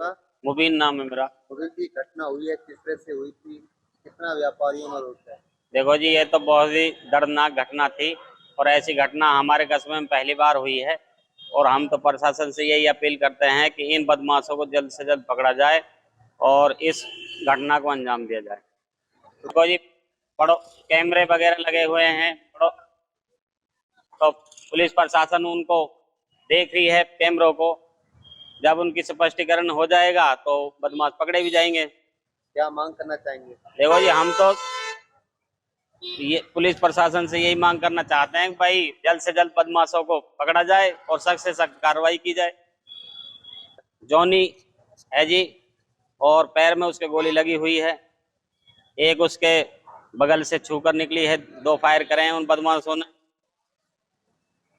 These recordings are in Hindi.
का? मुबीन नाम है मेरा। मुबीन की घटना हुई है, किस तरह से हुई थी? कितना व्यापारियों में रोष है? देखो जी, ये तो बहुत ही दर्दनाक घटना थी और ऐसी घटना हमारे कस्बे में पहली बार हुई है। और हम तो प्रशासन से यही अपील करते हैं कि इन बदमाशों को जल्द से जल्द पकड़ा जाए और इस घटना को अंजाम दिया जाए। देखो जी, पड़ो कैमरे वगैरह लगे हुए हैं, पड़ो तो पुलिस प्रशासन उनको देख रही है कैमरों को। जब उनकी स्पष्टीकरण हो जाएगा तो बदमाश पकड़े भी जाएंगे। क्या मांग करना चाहेंगे? देखो जी, हम तो ये पुलिस प्रशासन से यही मांग करना चाहते हैं कि भाई जल्द से जल्द बदमाशों को पकड़ा जाए और सख्त से सख्त कार्रवाई की जाए। जॉनी है जी, और पैर में उसके गोली लगी हुई है। एक उसके बगल से छूकर निकली है, 2 फायर करे हैं उन बदमाशों ने।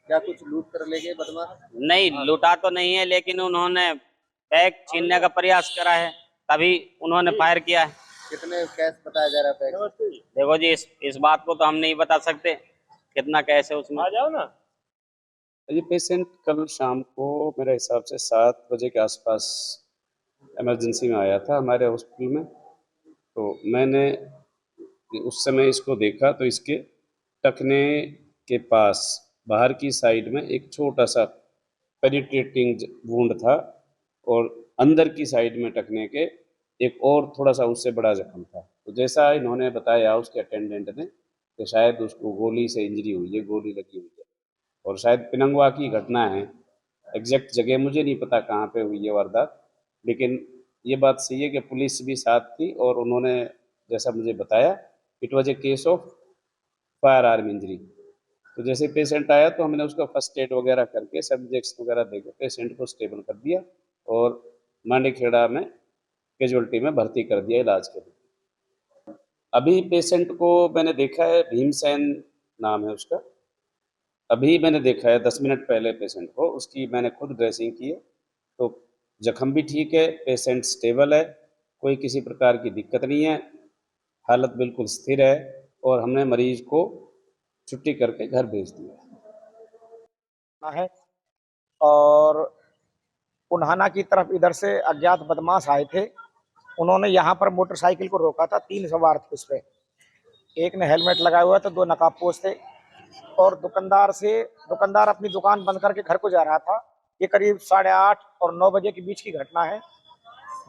क्या कुछ लूट कर ले गए बदमाश? नहीं, लूटा तो नहीं है, लेकिन उन्होंने बैग छीनने का प्रयास करा है, तभी उन्होंने फायर किया है। कितने कैश बताया जा रहा है? पैसे? देखो जी, इस बात को तो हम नहीं बता सकते कितना कैश है उसमें। आ जाओ ना। ये पेशेंट कल शाम को मेरे हिसाब से 7 बजे के आसपास इमरजेंसी में आया था हमारे हॉस्पिटल में। तो मैंने उस समय इसको देखा तो इसके टखने के पास बाहर की साइड में एक छोटा सा पेनिट्रेटिंग वुंड था और अंदर की साइड में टखने के एक और थोड़ा सा उससे बड़ा जख्म था। तो जैसा इन्होंने बताया उसके अटेंडेंट ने कि शायद उसको गोली से इंजरी हुई है, गोली लगी हुई है और शायद पिनंगवा की घटना है। एग्जैक्ट जगह मुझे नहीं पता कहाँ पे हुई है वारदात, लेकिन ये बात सही है कि पुलिस भी साथ थी और उन्होंने जैसा मुझे बताया it was a case of fire arm injury. तो जैसे पेशेंट आया तो हमने उसका फर्स्ट एड वगैरह करके सब इंजेक्शन वगैरह देकर पेशेंट को स्टेबल कर दिया और मांडीखेड़ा में कैजुअल्टी में भर्ती कर दिया इलाज के लिए। अभी पेशेंट को मैंने देखा है, भीमसेन नाम है उसका। अभी मैंने देखा है 10 मिनट पहले पेशेंट को, उसकी मैंने खुद ड्रेसिंग की है। तो जख्म भी ठीक है, पेशेंट स्टेबल है, कोई किसी प्रकार की दिक्कत नहीं है, हालत बिल्कुल स्थिर है और हमने मरीज को छुट्टी करके घर भेज दिया है। और उन्हाना की तरफ इधर से अज्ञात बदमाश आए थे। उन्होंने यहाँ पर मोटरसाइकिल को रोका था, 3 सवार थे उस पे। एक ने हेलमेट लगाया हुआ था, 2 नकाबपोश थे और दुकानदार अपनी दुकान बंद करके घर को जा रहा था। ये करीब 8:30 और 9 बजे के बीच की घटना है।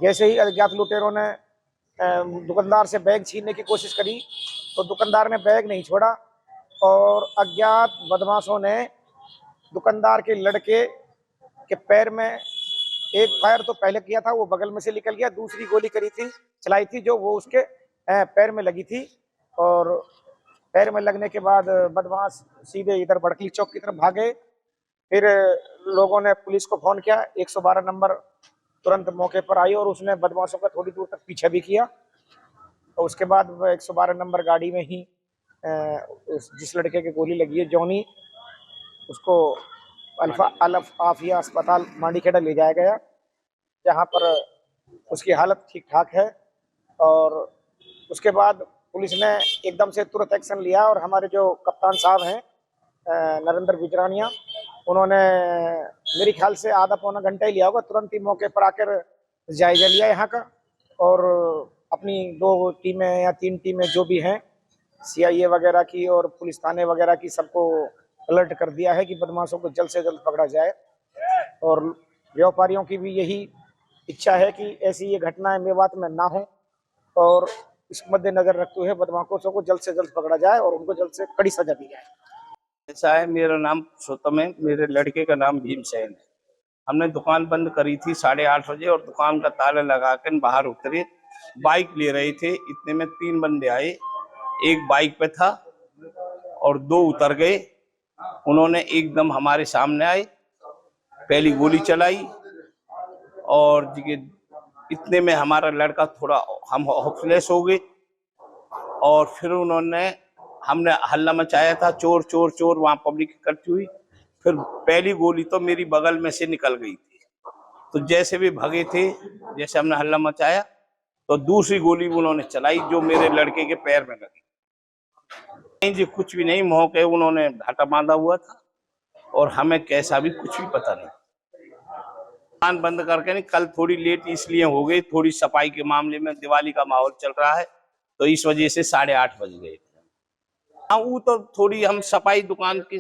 जैसे ही अज्ञात लुटेरों ने दुकानदार से बैग छीनने की कोशिश करी तो दुकानदार ने बैग नहीं छोड़ा और अज्ञात बदमाशों ने दुकानदार के लड़के के पैर में एक फायर तो पहले किया था, वो बगल में से निकल गया। दूसरी गोली चलाई थी जो वो उसके पैर में लगी थी और पैर में लगने के बाद बदमाश सीधे इधर बड़कली चौक की तरफ भागे। फिर लोगों ने पुलिस को फोन किया, 112 नंबर तुरंत मौके पर आई और उसने बदमाशों का थोड़ी दूर तक पीछा भी किया। और उसके बाद 112 नंबर गाड़ी में ही जिस लड़के की गोली लगी है जॉनी, उसको अल्फ आफिया अस्पताल मांडीखेड़ा ले जाया गया, जहां पर उसकी हालत ठीक ठाक है। और उसके बाद पुलिस ने एकदम से तुरंत एक्शन लिया और हमारे जो कप्तान साहब हैं नरेंद्र गुजरानिया, उन्होंने मेरे ख्याल से आधा पौना घंटा ही लिया होगा, तुरंत ही मौके पर आकर जायजा लिया यहाँ का और अपनी 2 टीमें या 3 टीमें जो भी हैं सीआईए वगैरह की और पुलिस थाने वगैरह की, सबको अलर्ट कर दिया है कि बदमाशों को जल्द से जल्द पकड़ा जाए। और व्यापारियों की भी यही इच्छा है कि ऐसी ये घटनाएं मेवात में ना हो और इस मद्देनजर रखते हुए बदमाशों को जल्द से जल्द पकड़ा जाए और उनको जल्द से कड़ी सजा दी जाए। ऐसा है, मेरा नाम पुरुषोत्तम है, मेरे लड़के का नाम भीमसेन है। हमने दुकान बंद करी थी 8:30 बजे और दुकान का ताला लगा कर बाहर उतरे, बाइक ले रहे थे। इतने में 3 बंदे आए, एक बाइक पे था और 2 उतर गए। उन्होंने एकदम हमारे सामने आए, पहली गोली चलाई और इतने में हमारा लड़का थोड़ा हम होपलेस हो गए और फिर हमने हल्ला मचाया था, चोर चोर चोर, वहां पब्लिक इकट्ठी हुई। फिर पहली गोली तो मेरी बगल में से निकल गई थी, तो जैसे भी भगे थे, जैसे हमने हल्ला मचाया तो दूसरी गोली उन्होंने चलाई जो मेरे लड़के के पैर में लगी। नहीं जी, कुछ भी नहीं, मौके उन्होंने घाटा बांधा हुआ था और हमें कैसा भी कुछ भी पता नहीं। दुकान बंद करके नहीं, कल थोड़ी लेट इसलिए हो गई, थोड़ी सफाई के मामले में दिवाली का माहौल चल रहा है तो इस वजह से 8:30 बज गए। हाँ, वो तो थोड़ी हम सफाई दुकान की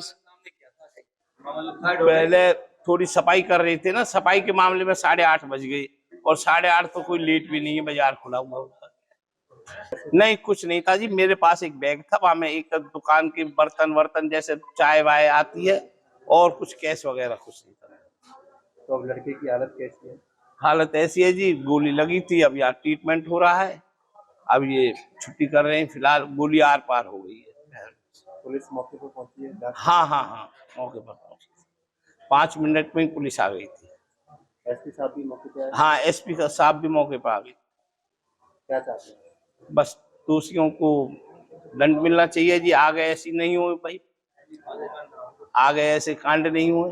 पहले थोड़ी सफाई कर रहे थे ना, सफाई के मामले में 8:30 बज गए, और 8:30 तो कोई लेट भी नहीं है, बाजार खुला हुआ होता। नहीं, कुछ नहीं था जी, मेरे पास एक बैग था, वहां में एक दुकान के बर्तन जैसे चाय वाय आती है, और कुछ कैश वगैरह कुछ नहीं था। तो अब लड़के की हालत कैसी है? हालत ऐसी है जी, गोली लगी थी, अब यहाँ ट्रीटमेंट हो रहा है, अब ये छुट्टी कर रहे हैं, फिलहाल गोली आर पार हो गई है। पुलिस मौके पर पहुंची है? हाँ हाँ हाँ, मौके पर पहुंची, 5 मिनट में ही पुलिस आ गई थी। एसपी साहब भी मौके पे आए? हाँ, एसपी का साहब भी मौके पर आ गए। क्या चाहते हैं? बस दोषियों को दंड मिलना चाहिए जी, आगे ऐसी नहीं हो भाई, आगे ऐसे कांड नहीं हुए।